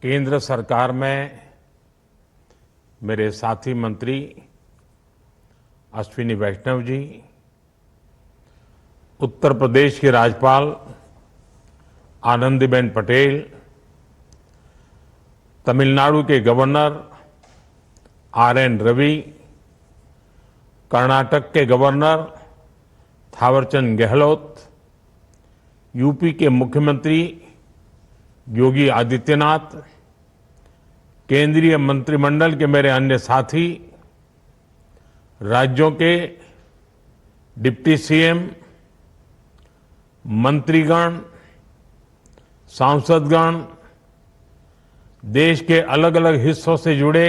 केंद्र सरकार में मेरे साथी मंत्री अश्विनी वैष्णव जी, उत्तर प्रदेश की राज्यपाल आनंदीबेन पटेल, तमिलनाडु के गवर्नर आर.एन. रवि, कर्नाटक के गवर्नर थावरचंद गहलोत, यूपी के मुख्यमंत्री योगी आदित्यनाथ, केंद्रीय मंत्रिमंडल के मेरे अन्य साथी, राज्यों के डिप्टी सीएम, मंत्रीगण, सांसदगण, देश के अलग अलग हिस्सों से जुड़े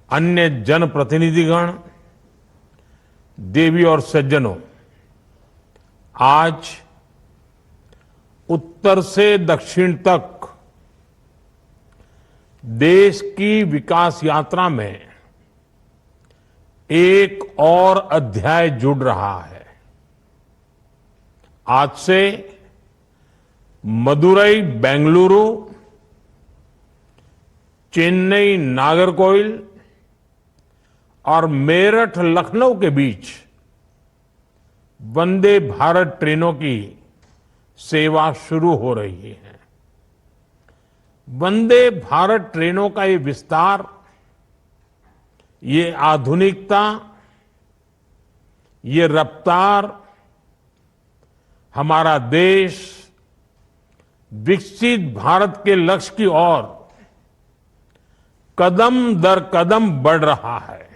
अन्य जनप्रतिनिधिगण, देवी और सज्जनों, आज उत्तर से दक्षिण तक देश की विकास यात्रा में एक और अध्याय जुड़ रहा है। आज से मदुरई बेंगलुरु, चेन्नई नागरकोइल और मेरठ लखनऊ के बीच वंदे भारत ट्रेनों की सेवा शुरू हो रही है। वंदे भारत ट्रेनों का ये विस्तार, ये आधुनिकता, ये रफ्तार हमारा देश विकसित भारत के लक्ष्य की ओर कदम दर कदम बढ़ रहा है।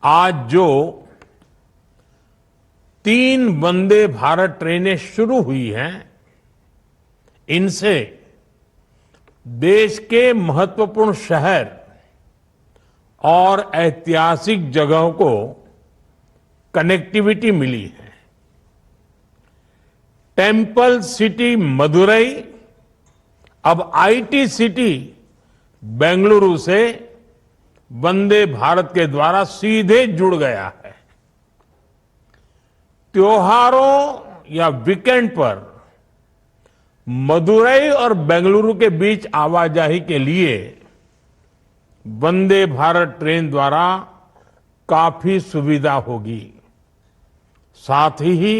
आज जो 3 वंदे भारत ट्रेनें शुरू हुई हैं, इनसे देश के महत्वपूर्ण शहर और ऐतिहासिक जगहों को कनेक्टिविटी मिली है। टेंपल सिटी मदुरई अब आईटी सिटी बेंगलुरु से वंदे भारत के द्वारा सीधे जुड़ गया है। त्योहारों या वीकेंड पर मदुरई और बेंगलुरु के बीच आवाजाही के लिए वंदे भारत ट्रेन द्वारा काफी सुविधा होगी। साथ ही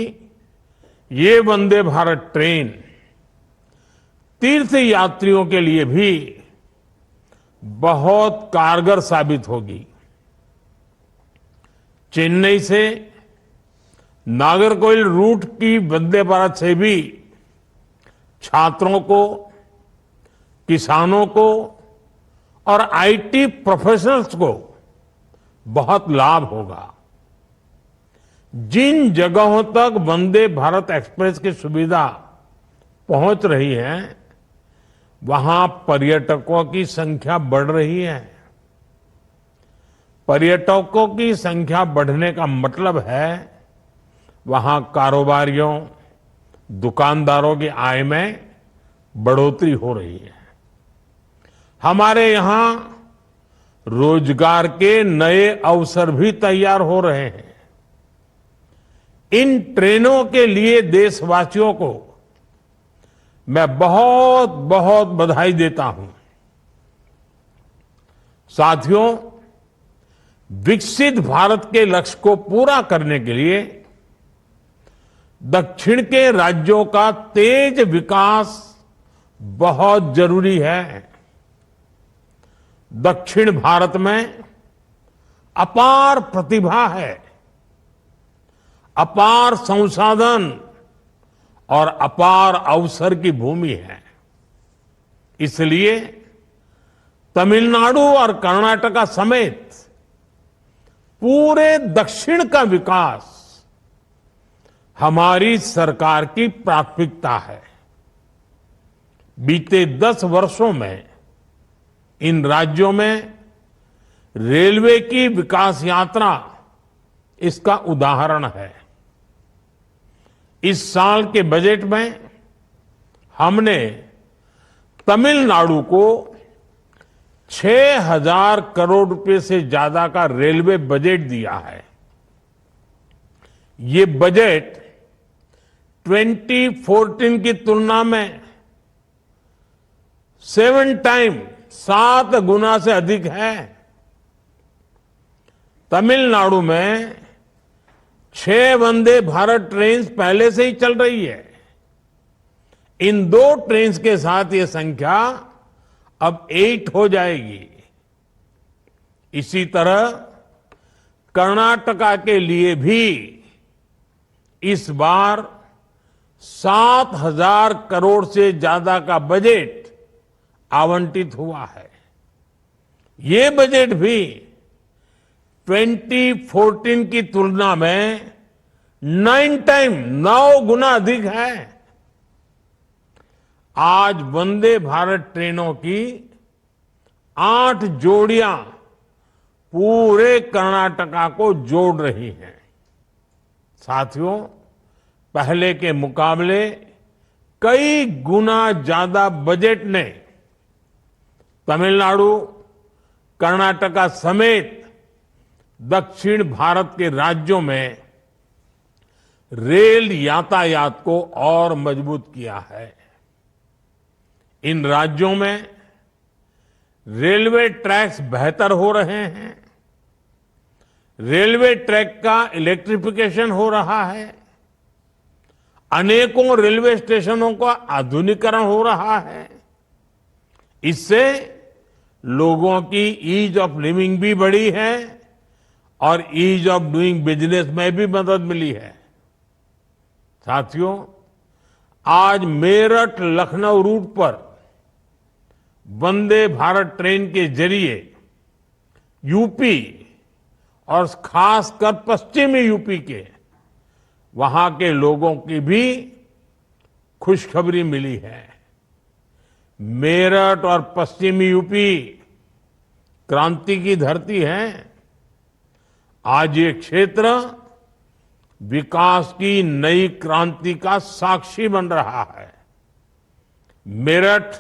ये वंदे भारत ट्रेन तीर्थ यात्रियों के लिए भी बहुत कारगर साबित होगी। चेन्नई से नागरकोइल रूट की वंदे भारत से भी छात्रों को, किसानों को और आईटी प्रोफेशनल्स को बहुत लाभ होगा। जिन जगहों तक वंदे भारत एक्सप्रेस की सुविधा पहुंच रही है, वहां पर्यटकों की संख्या बढ़ रही है। पर्यटकों की संख्या बढ़ने का मतलब है वहां कारोबारियों, दुकानदारों की आय में बढ़ोतरी हो रही है। हमारे यहां रोजगार के नए अवसर भी तैयार हो रहे हैं। इन ट्रेनों के लिए देशवासियों को मैं बहुत बहुत बधाई देता हूं। साथियों, विकसित भारत के लक्ष्य को पूरा करने के लिए दक्षिण के राज्यों का तेज विकास बहुत जरूरी है। दक्षिण भारत में अपार प्रतिभा है, अपार संसाधन और अपार अवसर की भूमि है। इसलिए तमिलनाडु और कर्नाटका समेत पूरे दक्षिण का विकास हमारी सरकार की प्राथमिकता है। बीते 10 वर्षों में इन राज्यों में रेलवे की विकास यात्रा इसका उदाहरण है। इस साल के बजट में हमने तमिलनाडु को 6,000 करोड़ रुपए से ज्यादा का रेलवे बजट दिया है। ये बजट 2014 की तुलना में 7 टाइम 7 गुना से अधिक है। तमिलनाडु में 6 वंदे भारत ट्रेन पहले से ही चल रही है। इन 2 ट्रेन के साथ ये संख्या अब 8 हो जाएगी। इसी तरह कर्नाटका के लिए भी इस बार 7,000 करोड़ से ज्यादा का बजट आवंटित हुआ है। ये बजट भी 2014 की तुलना में 9 गुना अधिक है। आज वंदे भारत ट्रेनों की 8 जोड़ियां पूरे कर्नाटका को जोड़ रही हैं। साथियों, पहले के मुकाबले कई गुना ज्यादा बजट ने तमिलनाडु, कर्नाटका समेत दक्षिण भारत के राज्यों में रेल यातायात को और मजबूत किया है। इन राज्यों में रेलवे ट्रैक्स बेहतर हो रहे हैं। रेलवे ट्रैक का इलेक्ट्रिफिकेशन हो रहा है। अनेकों रेलवे स्टेशनों का आधुनिकीकरण हो रहा है। इससे लोगों की ईज ऑफ लिविंग भी बढ़ी है और ईज ऑफ डूइंग बिजनेस में भी मदद मिली है। साथियों, आज मेरठ लखनऊ रूट पर वंदे भारत ट्रेन के जरिए यूपी और खासकर पश्चिमी यूपी के वहां के लोगों की भी खुशखबरी मिली है। मेरठ और पश्चिमी यूपी क्रांति की धरती है। आज ये क्षेत्र विकास की नई क्रांति का साक्षी बन रहा है। मेरठ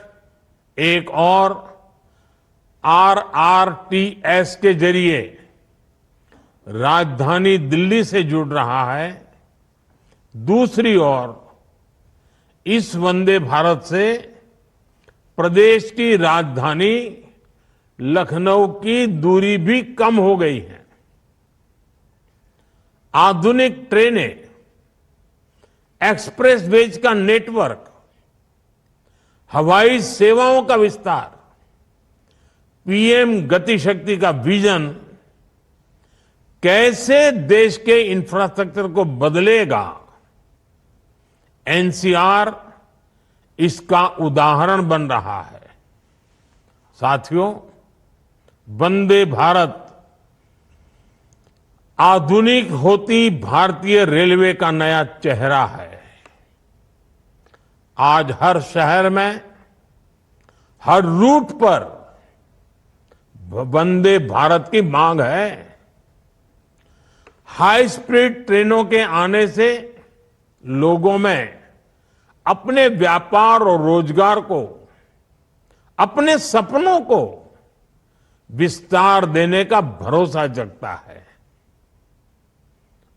एक और RRTS के जरिए राजधानी दिल्ली से जुड़ रहा है। दूसरी ओर इस वंदे भारत से प्रदेश की राजधानी लखनऊ की दूरी भी कम हो गई है। आधुनिक ट्रेनें, एक्सप्रेसवेज का नेटवर्क, हवाई सेवाओं का विस्तार, पीएम गति शक्ति का विजन कैसे देश के इंफ्रास्ट्रक्चर को बदलेगा, एनसीआर इसका उदाहरण बन रहा है। साथियों, वंदे भारत आधुनिक होती भारतीय रेलवे का नया चेहरा है। आज हर शहर में, हर रूट पर वंदे भारत की मांग है। हाई स्पीड ट्रेनों के आने से लोगों में अपने व्यापार और रोजगार को, अपने सपनों को विस्तार देने का भरोसा जगता है।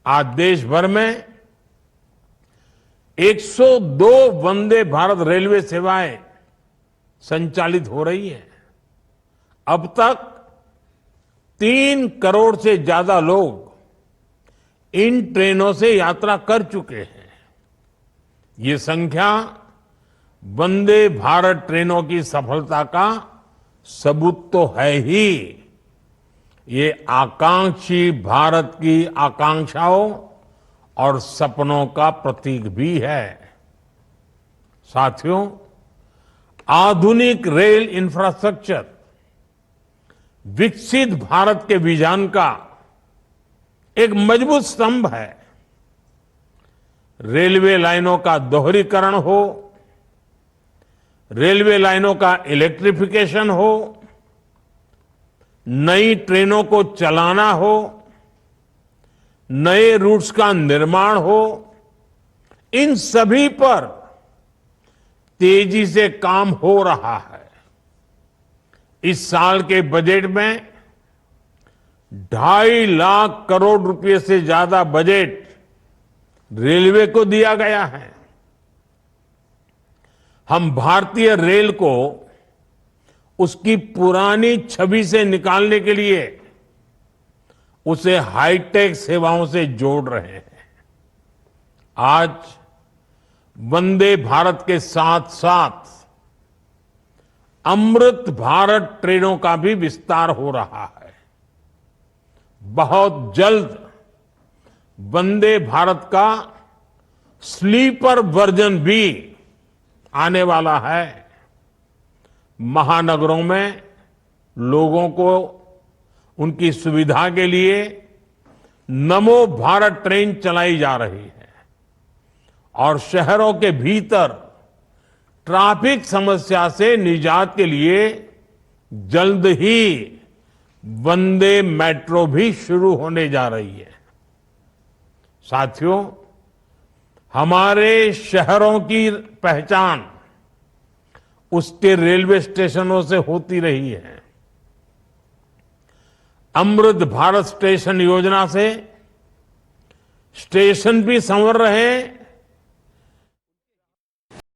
आज देश भर में 102 वंदे भारत रेलवे सेवाएं संचालित हो रही हैं। अब तक 3 करोड़ से ज्यादा लोग इन ट्रेनों से यात्रा कर चुके हैं। ये संख्या वंदे भारत ट्रेनों की सफलता का सबूत तो है ही, ये आकांक्षी भारत की आकांक्षाओं और सपनों का प्रतीक भी है। साथियों, आधुनिक रेल इंफ्रास्ट्रक्चर विकसित भारत के विजन का एक मजबूत स्तंभ है। रेलवे लाइनों का दोहरीकरण हो, रेलवे लाइनों का इलेक्ट्रिफिकेशन हो, नई ट्रेनों को चलाना हो, नए रूट्स का निर्माण हो, इन सभी पर तेजी से काम हो रहा है। इस साल के बजट में 2.5 लाख करोड़ रुपए से ज्यादा बजट रेलवे को दिया गया है। हम भारतीय रेल को उसकी पुरानी छवि से निकालने के लिए उसे हाईटेक सेवाओं से जोड़ रहे हैं। आज वंदे भारत के साथ साथ अमृत भारत ट्रेनों का भी विस्तार हो रहा है। बहुत जल्द वंदे भारत का स्लीपर वर्जन भी आने वाला है। महानगरों में लोगों को उनकी सुविधा के लिए नमो भारत ट्रेन चलाई जा रही है और शहरों के भीतर ट्रैफिक समस्या से निजात के लिए जल्द ही वंदे मेट्रो भी शुरू होने जा रही है। साथियों, हमारे शहरों की पहचान उसके रेलवे स्टेशनों से होती रही है। अमृत भारत स्टेशन योजना से स्टेशन भी संवर रहे हैं